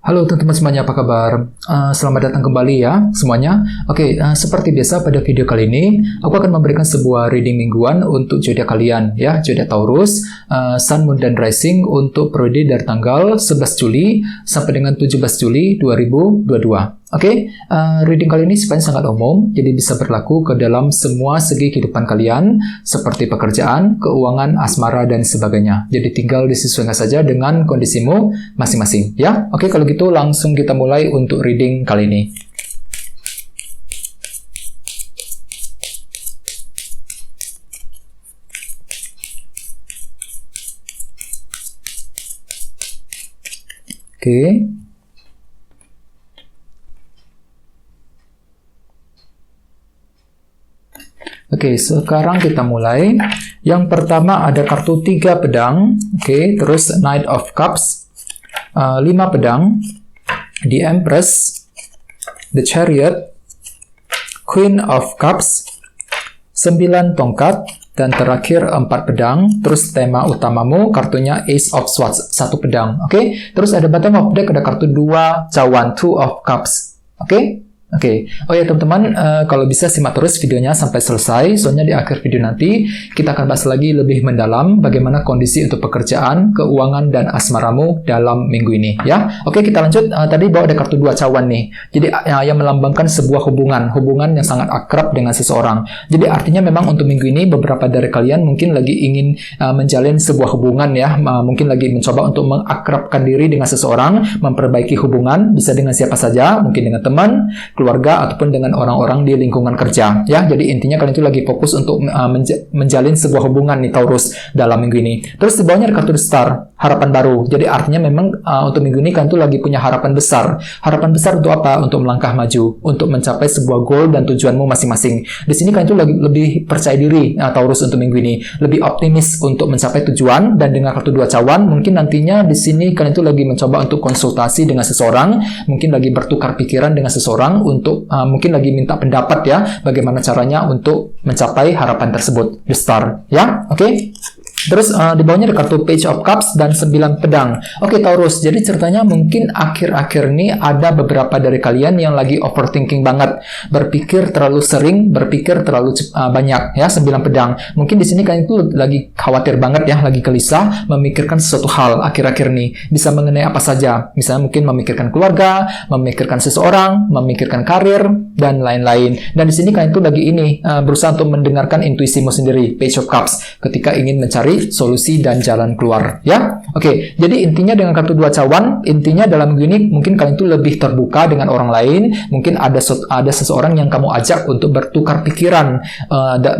Halo teman-teman semuanya, apa kabar? Selamat datang kembali ya semuanya. Oke, seperti biasa pada video kali ini, aku akan memberikan sebuah reading mingguan untuk zodiak kalian ya, zodiak Taurus, Sun, Moon, dan Rising untuk periode dari tanggal 11 Juli sampai dengan 17 Juli 2022. Oke, reading kali ini sebenarnya sangat umum, jadi bisa berlaku ke dalam semua segi kehidupan kalian, seperti pekerjaan, keuangan, asmara, dan sebagainya. Jadi tinggal disesuaikan saja dengan kondisimu masing-masing, ya. Oke, kalau gitu langsung kita mulai untuk reading kali ini. Oke. Oke, sekarang kita mulai. Yang pertama ada kartu 3 pedang. Oke, terus Knight of Cups, 5 pedang, The Empress, The Chariot, Queen of Cups, 9 tongkat, dan terakhir 4 pedang. Terus tema utamamu kartunya Ace of Swords, 1 pedang. Oke, terus ada bottom of deck, ada kartu 2 cawan, 2 of Cups. Oke. Oh ya teman-teman, kalau bisa simak terus videonya sampai selesai, soalnya di akhir video nanti kita akan bahas lagi lebih mendalam bagaimana kondisi untuk pekerjaan, keuangan, dan asmaramu dalam minggu ini ya. Oke, kita lanjut. Tadi bawa ada kartu 2 cawan nih, jadi yang melambangkan sebuah hubungan yang sangat akrab dengan seseorang. Jadi artinya memang untuk minggu ini beberapa dari kalian mungkin lagi ingin menjalin sebuah hubungan ya, mungkin lagi mencoba untuk mengakrabkan diri dengan seseorang, memperbaiki hubungan, bisa dengan siapa saja, mungkin dengan teman, keluarga, ataupun dengan orang-orang di lingkungan kerja ya. Jadi intinya kalian itu lagi fokus untuk menjalin sebuah hubungan nih Taurus dalam minggu ini. Terus di bawahnya ada kartu Star, harapan baru. Jadi artinya memang untuk minggu ini kalian itu lagi punya harapan besar. Harapan besar untuk apa? Untuk melangkah maju, untuk mencapai sebuah goal dan tujuanmu masing-masing. Di sini kalian itu lagi lebih percaya diri Taurus untuk minggu ini, lebih optimis untuk mencapai tujuan. Dan dengan kartu 2 cawan, mungkin nantinya di sini kalian itu lagi mencoba untuk konsultasi dengan seseorang, mungkin lagi bertukar pikiran dengan seseorang untuk mungkin lagi minta pendapat ya, bagaimana caranya untuk mencapai harapan tersebut, the star ya. Oke. Terus di bawahnya ada kartu Page of Cups dan 9 pedang. Oke Taurus, jadi ceritanya mungkin akhir-akhir ini ada beberapa dari kalian yang lagi overthinking banget, berpikir terlalu sering, berpikir terlalu banyak ya. 9 pedang. Mungkin di sini kalian itu lagi khawatir banget ya, lagi gelisah, memikirkan sesuatu hal akhir-akhir ini. Bisa mengenai apa saja. Misalnya mungkin memikirkan keluarga, memikirkan seseorang, memikirkan karir, dan lain-lain. Dan di sini kalian itu lagi berusaha untuk mendengarkan intuisimu sendiri, Page of Cups, ketika ingin mencari solusi dan jalan keluar ya. Oke, jadi intinya dengan kartu 2 cawan, intinya dalam minggu ini mungkin kalian itu lebih terbuka dengan orang lain, mungkin ada seseorang yang kamu ajak untuk bertukar pikiran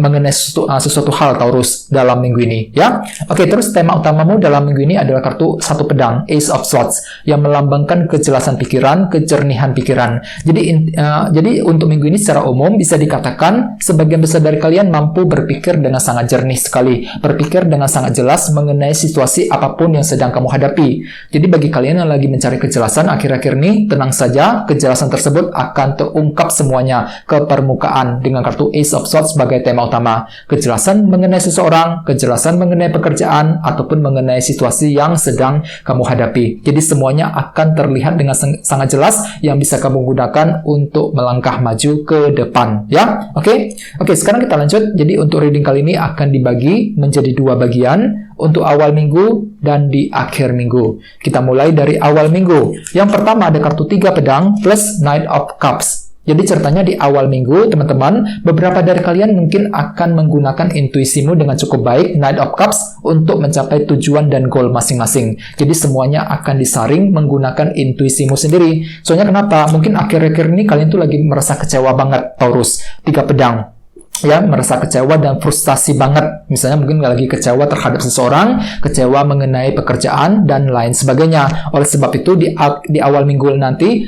mengenai sesuatu hal Taurus dalam minggu ini ya. Oke, terus tema utamamu dalam minggu ini adalah kartu 1 pedang, Ace of Swords, yang melambangkan kejelasan pikiran, kejernihan pikiran. Jadi untuk minggu ini secara umum bisa dikatakan sebagian besar dari kalian mampu berpikir dengan sangat jernih sekali, berpikir dengan sangat jelas mengenai situasi apapun yang sedang kamu hadapi. Jadi bagi kalian yang lagi mencari kejelasan akhir-akhir ini, tenang saja, kejelasan tersebut akan terungkap semuanya ke permukaan dengan kartu Ace of Swords sebagai tema utama. Kejelasan mengenai seseorang, kejelasan mengenai pekerjaan, ataupun mengenai situasi yang sedang kamu hadapi. Jadi semuanya akan terlihat dengan sangat jelas yang bisa kamu gunakan untuk melangkah maju ke depan ya. Oke, sekarang kita lanjut. Jadi untuk reading kali ini akan dibagi menjadi 2 bagian, untuk awal minggu dan di akhir minggu. Kita mulai dari awal minggu. Yang pertama ada kartu 3 pedang plus Knight of Cups. Jadi ceritanya di awal minggu, teman-teman, beberapa dari kalian mungkin akan menggunakan intuisimu dengan cukup baik, Knight of Cups, untuk mencapai tujuan dan goal masing-masing. Jadi semuanya akan disaring menggunakan intuisimu sendiri. Soalnya kenapa? Mungkin akhir-akhir ini kalian tuh lagi merasa kecewa banget, Taurus. 3 pedang. Ya, merasa kecewa dan frustasi banget. Misalnya mungkin lagi kecewa terhadap seseorang, kecewa mengenai pekerjaan, dan lain sebagainya. Oleh sebab itu, di awal minggu nanti,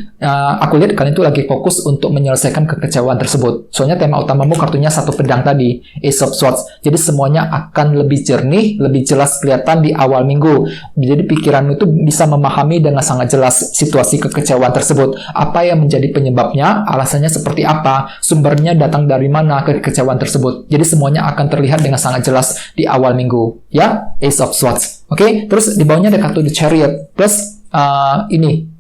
aku lihat kalian itu lagi fokus untuk menyelesaikan kekecewaan tersebut. Soalnya tema utamamu kartunya 1 pedang tadi, Ace of Swords. Jadi semuanya akan lebih jernih, lebih jelas kelihatan di awal minggu. Jadi pikiranmu itu bisa memahami dengan sangat jelas situasi kekecewaan tersebut. Apa yang menjadi penyebabnya, alasannya seperti apa, sumbernya datang dari mana kekecewaan tersebut. Jadi semuanya akan terlihat dengan sangat jelas di awal minggu ya, Ace of Swords. Oke, terus di bawahnya ada kartu The Chariot plus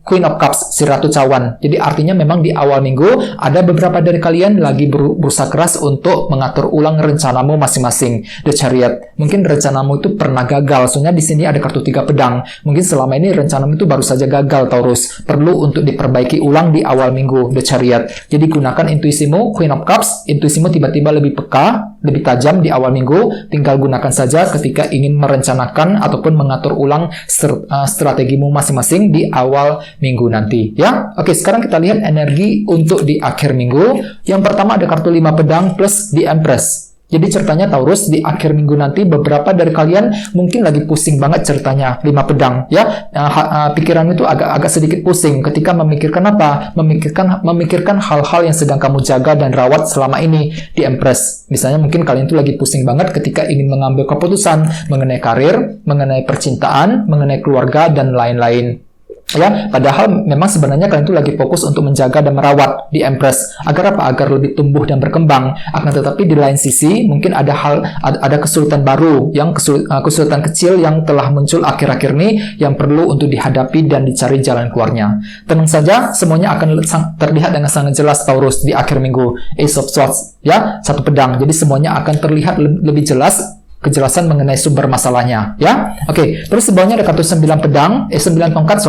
Queen of Cups, si Ratu Cawan. Jadi artinya memang di awal minggu ada beberapa dari kalian lagi berusaha keras untuk mengatur ulang rencanamu masing-masing. The Chariot. Mungkin rencanamu itu pernah gagal. Soalnya di sini ada kartu 3 pedang. Mungkin selama ini rencanamu itu baru saja gagal, Taurus. Perlu untuk diperbaiki ulang di awal minggu, The Chariot. Jadi gunakan intuisimu, Queen of Cups. Intuisimu tiba-tiba lebih peka, lebih tajam di awal minggu. Tinggal gunakan saja ketika ingin merencanakan ataupun mengatur ulang strategimu masing-masing di awal minggu nanti, ya. Oke, sekarang kita lihat energi untuk di akhir minggu. Yang pertama ada kartu 5 pedang plus The Empress. Jadi ceritanya Taurus di akhir minggu nanti beberapa dari kalian mungkin lagi pusing banget ceritanya 5 pedang, ya. Pikiran itu agak sedikit pusing ketika memikirkan apa? Memikirkan hal-hal yang sedang kamu jaga dan rawat selama ini di Empress. Misalnya mungkin kalian itu lagi pusing banget ketika ingin mengambil keputusan mengenai karir, mengenai percintaan, mengenai keluarga dan lain-lain. Ya, padahal memang sebenarnya kalian itu lagi fokus untuk menjaga dan merawat di Empress agar apa? Agar lebih tumbuh dan berkembang. Akan tetapi di lain sisi mungkin ada kesulitan baru, yang kesulitan kecil yang telah muncul akhir-akhir ini yang perlu untuk dihadapi dan dicari jalan keluarnya. Tenang saja, semuanya akan terlihat dengan sangat jelas Taurus di akhir minggu. Ace of Swords, ya, 1 pedang. Jadi semuanya akan terlihat lebih jelas, kejelasan mengenai sumber masalahnya, ya. Oke, terus sebelumnya ada kartu 9 tongkat,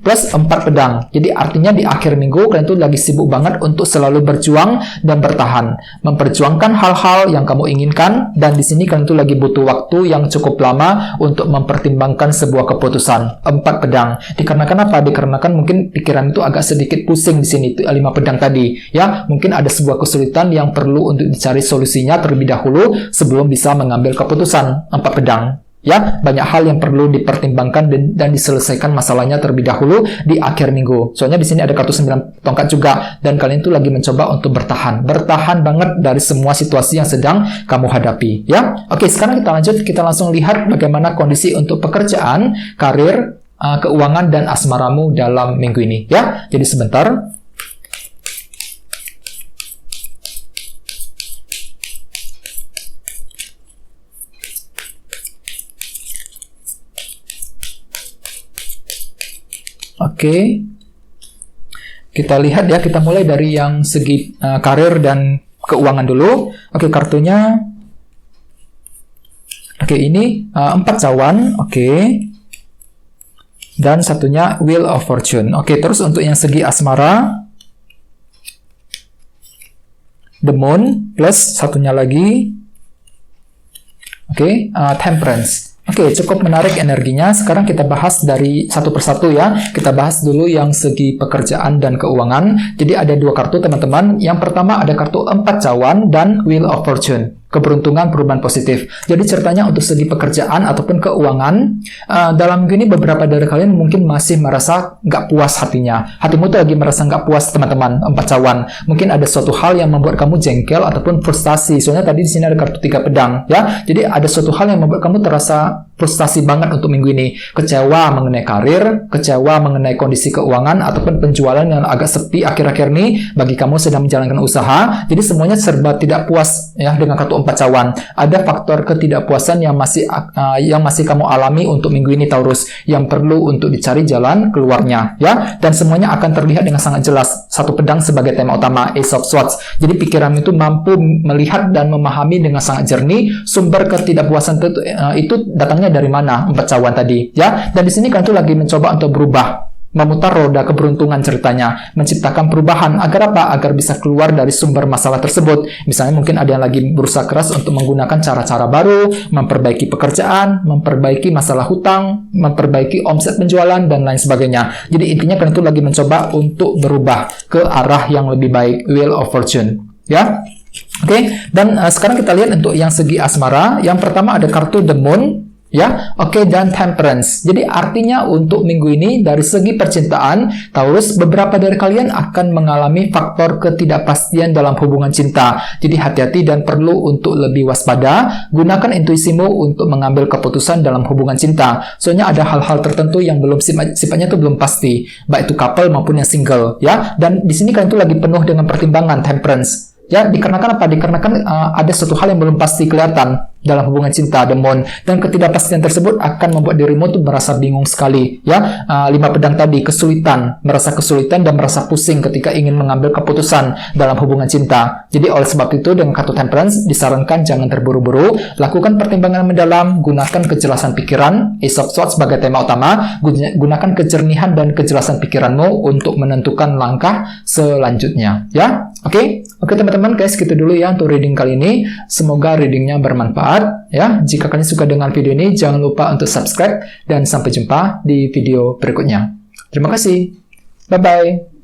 plus 4 pedang. Jadi artinya di akhir minggu kalian tuh lagi sibuk banget untuk selalu berjuang dan bertahan, memperjuangkan hal-hal yang kamu inginkan, dan di sini kalian tuh lagi butuh waktu yang cukup lama untuk mempertimbangkan sebuah keputusan. 4 pedang. Dikarenakan apa? Dikarenakan mungkin pikiran itu agak sedikit pusing di sini, 5 pedang tadi, ya. Mungkin ada sebuah kesulitan yang perlu untuk dicari solusinya terlebih dahulu sebelum bisa mengambil keputusan. 4 pedang, ya. Banyak hal yang perlu dipertimbangkan dan diselesaikan masalahnya terlebih dahulu di akhir minggu. Soalnya di sini ada kartu 9 tongkat juga, dan kalian itu lagi mencoba untuk bertahan banget dari semua situasi yang sedang kamu hadapi, ya. Oke, sekarang kita langsung lihat bagaimana kondisi untuk pekerjaan, karir, keuangan dan asmaramu dalam minggu ini, ya. Jadi sebentar. Oke, kita lihat ya, kita mulai dari yang segi karir dan keuangan dulu. Oke, kartunya. Oke, ini 4 cawan, oke. Dan satunya Wheel of Fortune. Oke, terus untuk yang segi asmara, The Moon, plus satunya lagi, oke, Temperance. Oke, cukup menarik energinya. Sekarang kita bahas dari satu persatu ya. Kita bahas dulu yang segi pekerjaan dan keuangan. Jadi ada 2 kartu teman-teman. Yang pertama ada kartu 4 cawan dan Wheel of Fortune. Keberuntungan, perubahan positif. Jadi ceritanya untuk segi pekerjaan ataupun keuangan, dalam minggu ini beberapa dari kalian mungkin masih merasa nggak puas hatinya. Hatimu tuh lagi merasa nggak puas teman-teman, 4 cawan. Mungkin ada suatu hal yang membuat kamu jengkel ataupun frustasi. Soalnya tadi di sini ada kartu 3 pedang, ya. Jadi ada suatu hal yang membuat kamu terasa frustasi banget untuk minggu ini. Kecewa mengenai karir, kecewa mengenai kondisi keuangan ataupun penjualan yang agak sepi akhir-akhir ini bagi kamu sedang menjalankan usaha. Jadi semuanya serba tidak puas ya dengan kartu 4 cawan. Ada faktor ketidakpuasan yang masih kamu alami untuk minggu ini Taurus, yang perlu untuk dicari jalan keluarnya ya. Dan semuanya akan terlihat dengan sangat jelas. 1 pedang sebagai tema utama, Ace of Swords. Jadi pikiran itu mampu melihat dan memahami dengan sangat jernih sumber ketidakpuasan itu datangnya dari mana, 4 cawan tadi ya. Dan di sini kan tuh lagi mencoba untuk berubah, memutar roda keberuntungan ceritanya, menciptakan perubahan agar apa? Agar bisa keluar dari sumber masalah tersebut. Misalnya mungkin ada yang lagi berusaha keras untuk menggunakan cara-cara baru, memperbaiki pekerjaan, memperbaiki masalah hutang, memperbaiki omset penjualan dan lain sebagainya. Jadi intinya kalian itu lagi mencoba untuk berubah ke arah yang lebih baik, Wheel of Fortune ya. Oke, dan sekarang kita lihat untuk yang segi asmara. Yang pertama ada kartu The Moon ya, oke, dan Temperance. Jadi artinya untuk minggu ini dari segi percintaan, Taurus, beberapa dari kalian akan mengalami faktor ketidakpastian dalam hubungan cinta. Jadi hati-hati dan perlu untuk lebih waspada. Gunakan intuisimu untuk mengambil keputusan dalam hubungan cinta. Soalnya ada hal-hal tertentu yang belum sifatnya itu belum pasti, baik itu couple maupun yang single ya. Dan di sini kalian itu lagi penuh dengan pertimbangan Temperance. Ya, dikarenakan apa? Dikarenakan ada suatu hal yang belum pasti kelihatan. dalam hubungan cinta, the moon. Dan ketidakpastian tersebut akan membuat dirimu tuh merasa bingung sekali, ya. 5 pedang tadi, kesulitan, merasa kesulitan dan merasa pusing ketika ingin mengambil keputusan dalam hubungan cinta. Jadi oleh sebab itu dengan kartu Temperance disarankan jangan terburu-buru, lakukan pertimbangan mendalam, gunakan kejelasan pikiran, Ace of Swords sebagai tema utama, gunakan kejernihan dan kejelasan pikiranmu untuk menentukan langkah selanjutnya, ya. Oke, teman-teman, guys, gitu dulu ya untuk reading kali ini. Semoga readingnya bermanfaat, ya. Jika kalian suka dengan video ini, jangan lupa untuk subscribe dan sampai jumpa di video berikutnya. Terima kasih. Bye-bye.